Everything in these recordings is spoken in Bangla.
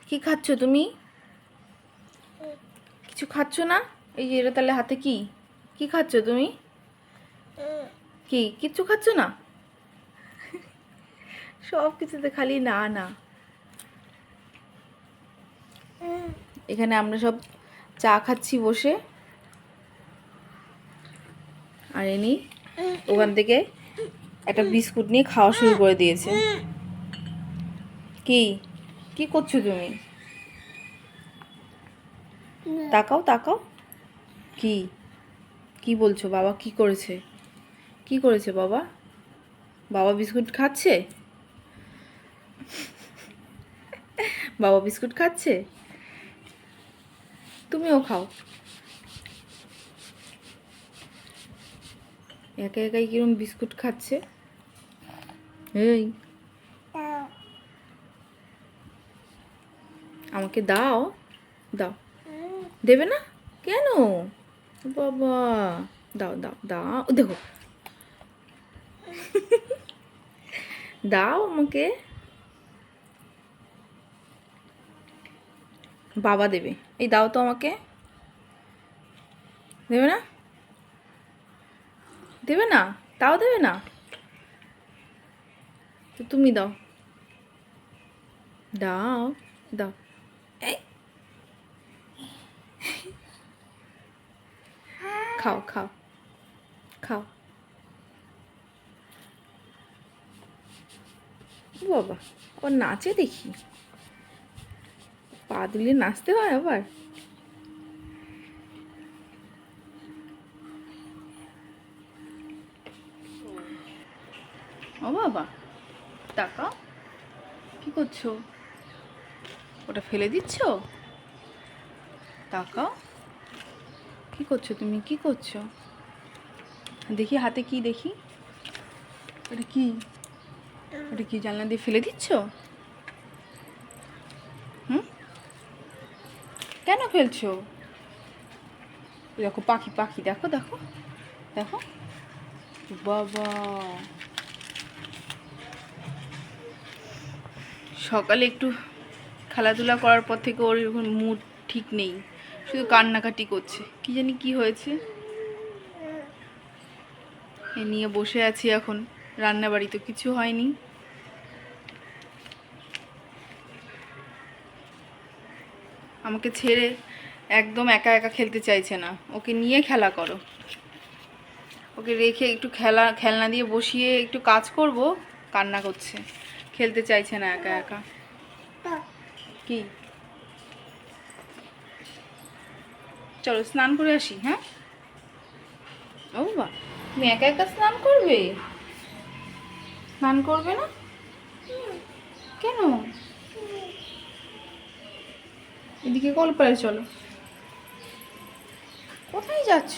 কি খাচ্ছ তুমি? কিছু খাচ্ছ না? এই যে এটা তাহলে হাতে কি কি খাচ্ছ তুমি? কি কিচ্ছু খাচ্ছ না? সব কিছুতে খালি না না। এখানে আমরা সব চা খাচ্ছি বসে, আর এনি ওখান থেকে একটা বিস্কুট নিয়ে খাওয়া শুরু করে দিয়েছে। কি কি করছো তুমি? তাকাও তাকাও। কি কি বলছো? বাবা কি করেছে? কি করেছে বাবা? বাবা বিস্কুট খাচ্ছে? বাবা বিস্কুট খাচ্ছে, তুমিও খাও। একা একাই কিরম বিস্কুট খাচ্ছে। এই আমাকে দাও, দাও। দেবে না কেন বাবা? দাও দাও দাও, দেখো দাও আমাকে। বাবা দেবে, এই দাও তো আমাকে। দেবে না? দেবে না? তাও দেবে না? তো তুমি দাও, দাও দাও। এই খাও খাও খাও। বাবা আবার নাচে দেখি, পা দিলে নাচতে হয় আবার। ও বাবা টাকা কি করছো? ওটা ফেলে দিচ্ছ? তাকাও, কি করছো তুমি? কি করছো দেখি, হাতে কি দেখি? ওটা কি? ওটা কি জানলা দিয়ে ফেলে দিচ্ছ? হুম, কেন ফেলছো? দেখো পাখি, পাখি দেখো দেখো দেখো। বাবা সকালে একটু খেলাধুলা করার পর থেকে ওর এখন মুড ঠিক নেই, শুধু কান্নাকাটি করছে। কি জানি কি হয়েছে। এ নিয়ে বসে আছি এখন, রান্না বাড়ি তো কিছু হয়নি। আমাকে ছেড়ে একদম একা একা খেলতে চাইছে না, ওকে নিয়ে খেলা করো। ওকে রেখে একটু খেলনা দিয়ে বসিয়ে একটু কাজ করব, কান্না করছে, খেলতে চাইছে না একা একা। কি চলো স্নান করে আসি। হ্যাঁ ও বাবা, তুমি একা একা স্নান করবে? স্নান করবে না কেন? এদিকে কলপারে চলো। কোথায় যাচ্ছ?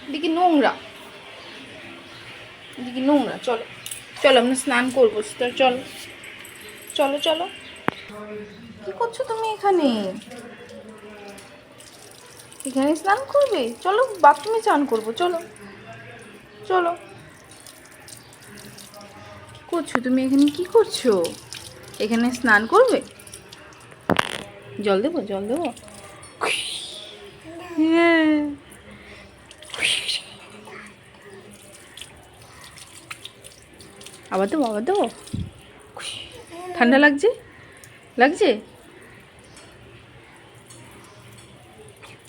এদিকে নোংরা, এদিকে নোংরা। চলো চলো আমরা স্নান করবো, চলো চলো চলো। কি করছো তুমি এখানে? এখানে স্নান করবে? চলো বাথরুমে স্নান করবো, চলো চলো। কি করছো তুমি এখানে? কি করছো? এখানে স্নান করবে? জল দেবো, জল দেবো। হ্যাঁ, আবার দেবো, আবার দেবো। ঠান্ডা লাগছে, লাগছে।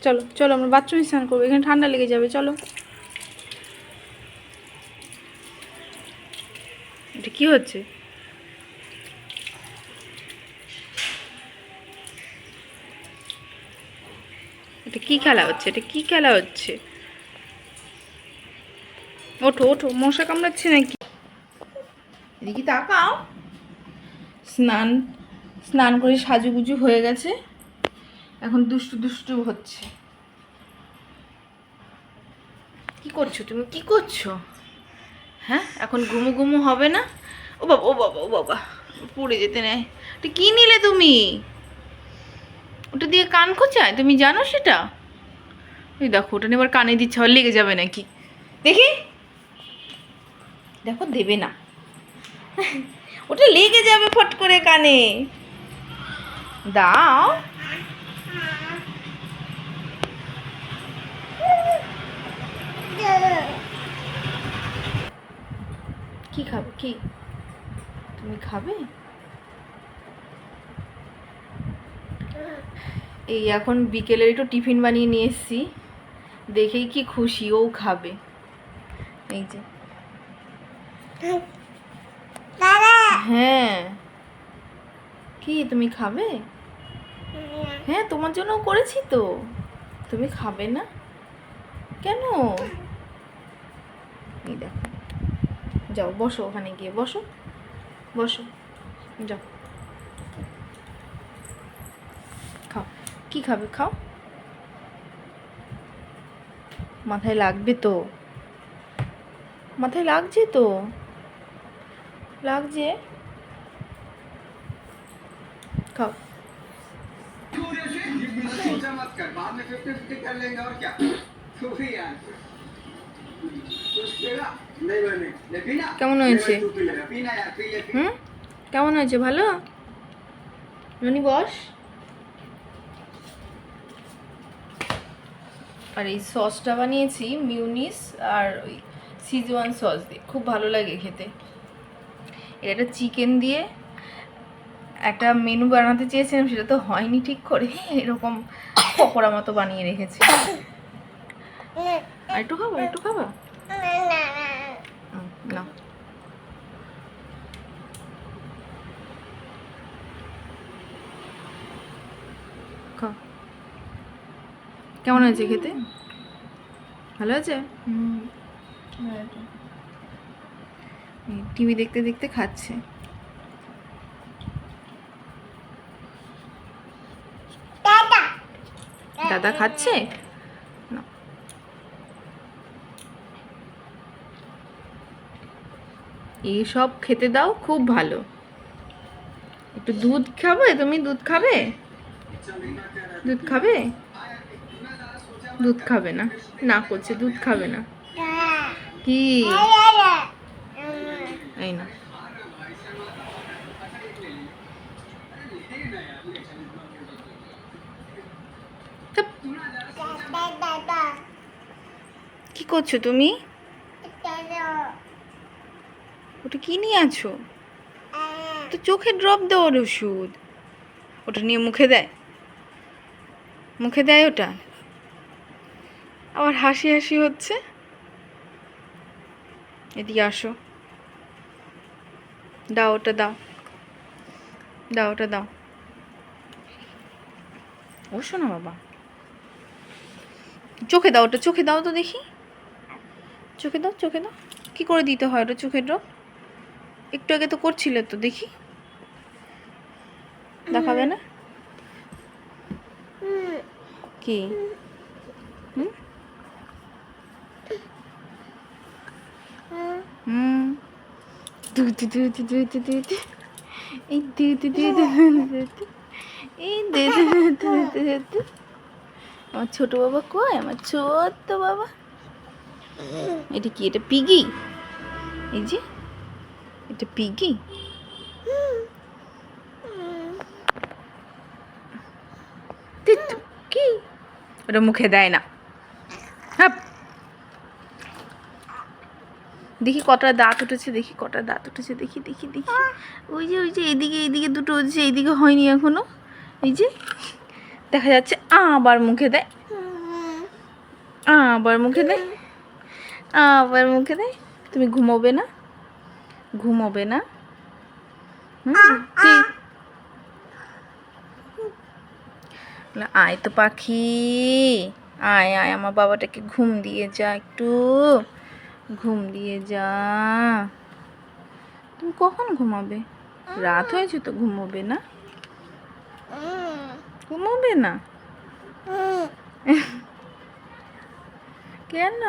চলো চলো আমরা বাথরুমে স্নান করবো, এখানে ঠান্ডা লেগে যাবে। চলো। এটা কি হচ্ছে? এটা কি খেলা হচ্ছে? এটা কি খেলা হচ্ছে? ওঠো ওঠো, মশা কামড়াচ্ছে নাকি? এদিকে তাকাও। স্নান স্নান করে সাজুগুজু হয়ে গেছে, এখন দুষ্টু দুষ্টু হচ্ছে। কি করছো তুমি? কি করছো? হ্যাঁ এখন ঘুমু ঘুমু হবে না? ও বাবা ও বাবা ও বাবা, পড়ে যেতে নেয়। তো কি নিলে তুমি? ওটা দিয়ে কান খোঁচায়, তুমি জানো সেটা? ওই দেখো ওটা নিয়ে আবার কানে দিচ্ছে, আবার লেগে যাবে নাকি। দেখি, দেখো দেবে না। ওটা লেগে যাবে ফট করে কানে। দাও। কি খাবে? কি তুমি খাবে? এই এখন বিকেলের একটু টিফিন বানিয়ে নিয়ে এসছি, দেখেই কি খুশি, ও খাবে। এই যে হ্যাঁ, কি তুমি খাবে? হ্যাঁ, তোমার জন্য করেছি তো, তুমি খাবে না কেন? এই দেখো, যাও বসো, ওখানে গিয়ে বসো, বসো, যাও খাও। কি খাবে? খাও। মাথায় লাগবে তো, মাথায় লাগছে তো, লাগছে, খাও। কেমন হয়েছে? হুম, কেমন হয়েছে? ভালো? ননি বস। আর এই সসটা বানিয়েছি মিউনিস আর ওই সিজওয়ান সস দিয়ে, খুব ভালো লাগে খেতে। এটা চিকেন দিয়ে একটা মেনু বানাতে চেয়েছিলাম, সেটা তো হয়নি ঠিক করে, এরকম পকোড়া মতো বানিয়ে রেখেছি। আর একটু খাবো, একটু খাবো না। খাও। কেমন হয়েছে খেতে? ভালো আছে? টিভি দেখতে দেখতে খাচ্ছে। দাদা খাচ্ছে না। এইসব খেতে দাও, খুব ভালো। একটু দুধ খাবে? তুমি দুধ খাবে? দুধ খাবে? দুধ খাবে না, না করছে, দুধ খাবে না। কি? এই না, কি করছো তুমি? ওটা কি নিয়ে আছো? তো চোখে ড্রপ দেওয়ার ওষুধ, ওটা নিয়ে মুখে দেয়, মুখে দেয় ওটা। আবার হাসি হাসি হচ্ছে। এদিকে আসো, দাও ওটা, দাও, দাও ওটা, দাও। ও শোনো বাবা, চোখে দাও ওটা, চোখে দাও তো দেখি, চোখে দাও, চোখে দাও। কি করে দিতে হয় ওটা চোখের ড্রপ? একটু আগে তো করছিলে তো, দেখি, দেখাবে না? কি? হুম হুম, দুধ দুধ দুধ দুধ, এই দুধ দুধ দুধ, এই দুধ দুধ দুধ। আমার ছোট বাবা কই? আমার ছোট্ট বাবা। এটা কি? এটা পিগি? এই যে এটা পিগি। কি? ওটা মুখে দেয় না। হ্যাঁ, দেখি কটা দাঁত উঠেছে, দেখি কটা দাঁত উঠেছে, দেখি দেখি দেখি। ওই যে ওই যে এইদিকে এইদিকে দুটো হচ্ছে, এইদিকে হয়নি এখনো। এই যে দেখা যাচ্ছে। আবার মুখে দেয়, আবার মুখে দেয়, আবার মুখে দেয়। তুমি ঘুমোবে না? ঘুমোবে না? ঠিক। আয় তো পাখি, আয় আয়, আমার বাবাটাকে ঘুম দিয়ে যা, একটু ঘুম দিয়ে যা। তুমি কখন ঘুমাবে? রাত হয়েছে তো, ঘুমোবে না? ঘুমোবে না কেন?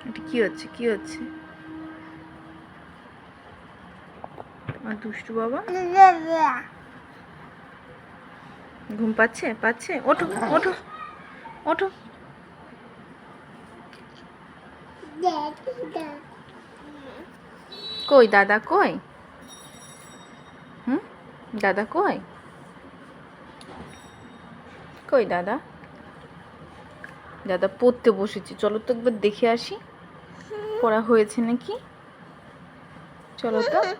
এটা কি হচ্ছে? কি হচ্ছে? আর দুষ্টু বাবা, ঘুম পাচ্ছে? পাচ্ছে? ওঠো ওঠো ওঠো। কই দাদা কই? হুম, দাদা কই? কই দাদা? দাদা পড়তে বসেছি, চলো তো একবার দেখে আসি পড়া হয়েছে নাকি। চলো তো যাবো।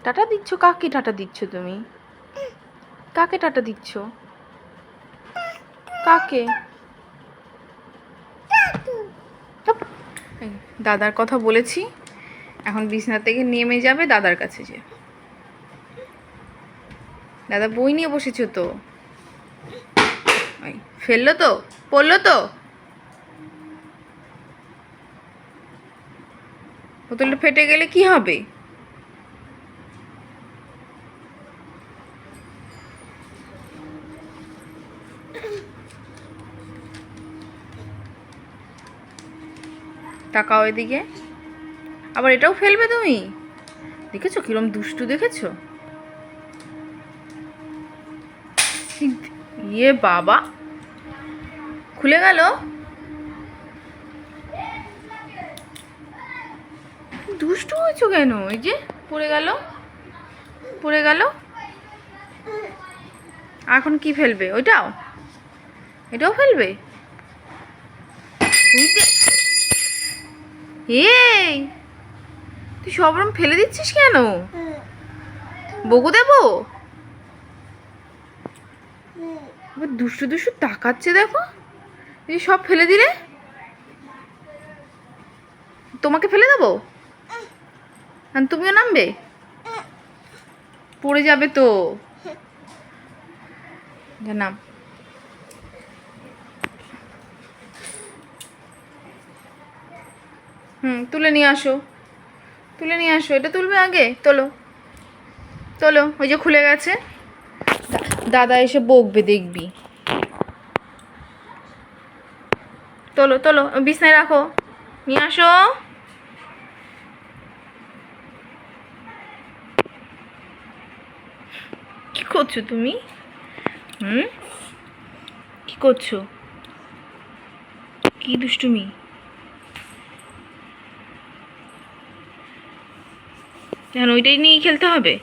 টাটা দিচ্ছ? কাকে টাটা দিচ্ছ তুমি? কাকে টাটা দিচ্ছ? কাকে? চুপ। এই, দাদার কথা বলেছি, এখন বিছানা থেকে নেমে যাবে দাদার কাছে যে। দাদা বই নিয়ে বসেছো তো। ওই ফেললো তো, পড়লো তো। বোতলটা ফেটে গেলে কি হবে? তাকাও এদিকে। আবার এটাও ফেলবে তুমি? দেখেছো কিরম দুষ্টু, দেখেছো? ইয়ে বাবা, খুলে গেল। দুষ্টু হয়েছো কেন? এই যে পড়ে গেল, পড়ে গেল। এখন কি ফেলবে? ওইটাও? এটাও ফেলবে? এই তুই সব রকম ফেলে দিচ্ছিস কেন? বকু দেবো? এবার দুষ্টু দুষ্টু তাকাচ্ছে, দেখো। এই সব ফেলে দিলে, তোমাকে ফেলে দেবো? আর তুমিও নামবে? পড়ে যাবে তো। নাম। তুলে নিয়ে আসো, তুলে নিয়ে আসো। এটা তুলবে আগে, তোলো তোলো। ওই যে খুলে গেছে। দাদা এসে বকবে দেখবি। তোলো তোলো, বিছনায় রাখো, নিয়ে আসো। কি করছো তুমি? কি করছো? কি দুষ্টুমি? এখন ওইটাই নিয়ে খেলতে হবে?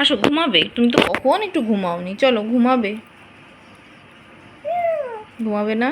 আসো, ঘুমাবে। তুমি তো কখন একটু ঘুমাওনি। চলো ঘুমাবে। ঘুমাবে না?